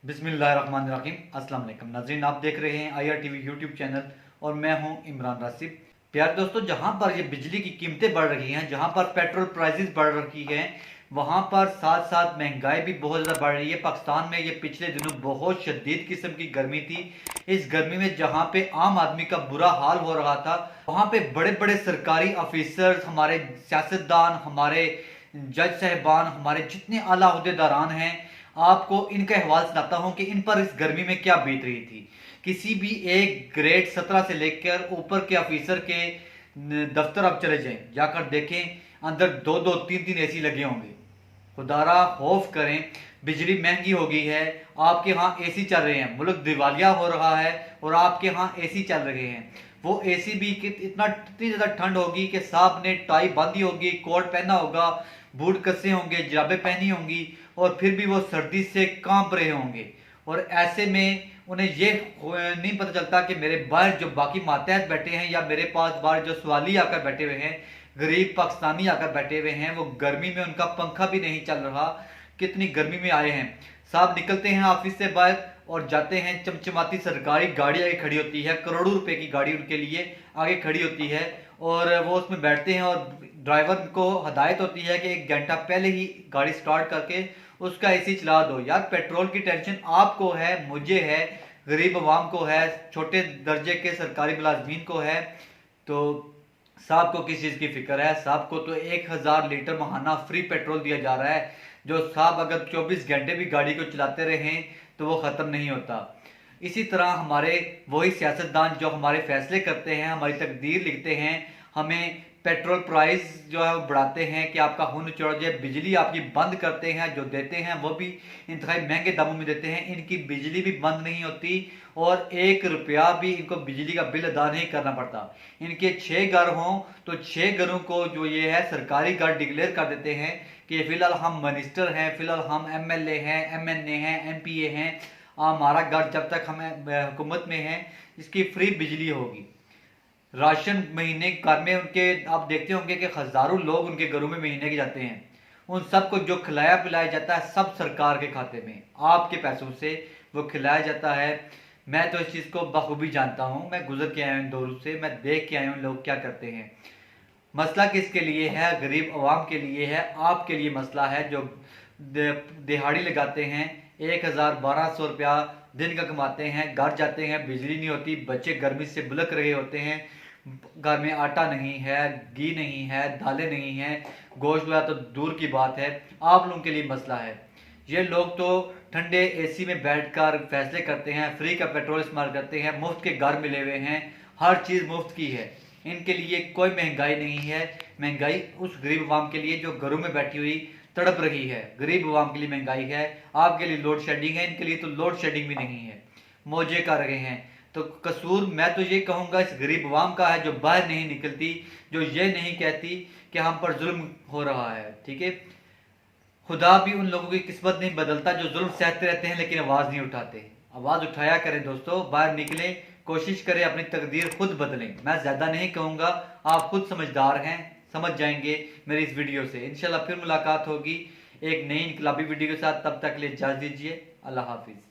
बिस्मिल्लाहिर्रहमानिर्रहीम। अस्सलाम वालेकुम नाज़रीन, आप देख रहे हैं IRTV यूट्यूब चैनल और मैं हूं इमरान रासिब। प्यारे दोस्तों, जहां पर ये बिजली की कीमतें बढ़ रही हैं, जहां पर पेट्रोल प्राइसेस बढ़ रही हैं, वहां पर साथ साथ महंगाई भी बहुत ज़्यादा बढ़ रही है। पाकिस्तान में ये पिछले दिनों बहुत शदीद किस्म की गर्मी थी। इस गर्मी में जहां पे आम आदमी का बुरा हाल हो रहा था, वहां पे बड़े बड़े सरकारी ऑफिसर्स, हमारे सियासतदान, हमारे जज साहिबान, हमारे जितने आला अहदेदारान हैं, आपको इनका अहवाल सुनाता हूं कि इन पर इस गर्मी में क्या बीत रही थी। किसी भी एक ग्रेड 17 से लेकर ऊपर के ऑफिसर के दफ्तर आप चले जाएं, जाकर देखें अंदर दो दो तीन तीन एसी लगे होंगे। खुदारा खौफ करें, बिजली महंगी हो गई है, आपके यहाँ एसी चल रहे हैं, मुल्क दिवालिया हो रहा है और आपके यहाँ एसी चल रहे हैं। वो एसी भी इतनी ज्यादा ठंड होगी कि साहब ने टाई बांधी होगी, कोट पहना होगा, बूट कसे होंगे, जराबें पहनी होंगी और फिर भी वो सर्दी से कांप रहे होंगे। और ऐसे में उन्हें ये नहीं पता चलता कि मेरे बाहर जो बाकी मातहत बैठे हैं या मेरे पास बाहर जो सवाली आकर बैठे हुए हैं, गरीब पाकिस्तानी आकर बैठे हुए हैं, वो गर्मी में उनका पंखा भी नहीं चल रहा, कितनी गर्मी में आए हैं। साहब निकलते हैं ऑफिस से बाहर और जाते हैं, चमचमाती सरकारी गाड़ी आगे खड़ी होती है, करोड़ों रुपए की गाड़ी उनके लिए आगे खड़ी होती है और वो उसमें बैठते हैं और ड्राइवर को हदायत होती है कि 1 घंटा पहले ही गाड़ी स्टार्ट करके उसका एसी चला दो। यार, पेट्रोल की टेंशन आपको है, मुझे है, गरीब आवाम को है, छोटे दर्जे के सरकारी मुलाजमीन को है, तो साहब को किस चीज़ की फिक्र है? साहब को तो 1000 लीटर महाना फ्री पेट्रोल दिया जा रहा है, जो साहब अगर 24 घंटे भी गाड़ी को चलाते रहें तो वो ख़त्म नहीं होता। इसी तरह हमारे वही सियासतदान जो हमारे फैसले करते हैं, हमारी तकदीर लिखते हैं, हमें पेट्रोल प्राइस जो है वो बढ़ाते हैं कि आपका खून चढ़ जाए, बिजली आपकी बंद करते हैं, जो देते हैं वो भी इंतहाई महंगे दामों में देते हैं। इनकी बिजली भी बंद नहीं होती और 1 रुपया भी इनको बिजली का बिल अदा नहीं करना पड़ता। इनके 6 घर हों तो 6 घरों को जो ये है सरकारी घर डिक्लेयर कर देते हैं कि फिलहाल हम मिनिस्टर हैं, फिलहाल हम MLA हैं, MNA हैं, MPA हैं, हमारा घर जब तक हम हुकूमत में हैं इसकी फ्री बिजली होगी। राशन महीने घर में उनके आप देखते होंगे कि हजारों लोग उनके घरों में महीने के जाते हैं, उन सबको जो खिलाया पिलाया जाता है सब सरकार के खाते में, आपके पैसों से वो खिलाया जाता है। मैं तो इस चीज़ को बखूबी जानता हूँ, मैं गुजर के आया हूँ दौर से, मैं देख के आया हूँ लोग क्या करते हैं। मसला किसके लिए है? गरीब आवाम के लिए है, आपके लिए मसला है जो दिहाड़ी लगाते हैं, 1000-1200 रुपया दिन का कमाते हैं, घर जाते हैं, बिजली नहीं होती, बच्चे गर्मी से बुलक रहे होते हैं, घर में आटा नहीं है, घी नहीं है, दालें नहीं है, गोश्त वाला तो दूर की बात है। आप लोगों के लिए मसला है। ये लोग तो ठंडे एसी में बैठकर फैसले करते हैं, फ्री का पेट्रोल इस्तेमाल करते हैं, मुफ्त के घर मिले हुए हैं, हर चीज़ मुफ्त की है, इनके लिए कोई महंगाई नहीं है। महंगाई उस गरीब आवाम के लिए जो घरों में बैठी हुई तड़प रही है, गरीब आवाम के लिए महंगाई है। आपके लिए लोड शेडिंग है, इनके लिए तो लोड शेडिंग भी नहीं है, मौजे कर रहे हैं। तो कसूर मैं तो ये कहूँगा इस गरीब आवाम का है जो बाहर नहीं निकलती, जो ये नहीं कहती कि हम पर जुल्म हो रहा है। ठीक है, खुदा भी उन लोगों की किस्मत नहीं बदलता जो जुल्म सहते रहते हैं लेकिन आवाज़ नहीं उठाते। आवाज़ उठाया करें दोस्तों, बाहर निकलें, कोशिश करें अपनी तकदीर खुद बदलें। मैं ज़्यादा नहीं कहूँगा, आप खुद समझदार हैं, समझ जाएंगे मेरी इस वीडियो से। इंशाल्लाह फिर मुलाकात होगी एक नई इनकलाबी वीडियो के साथ, तब तक के लिए इजाज़त दीजिए। अल्लाह हाफिज़।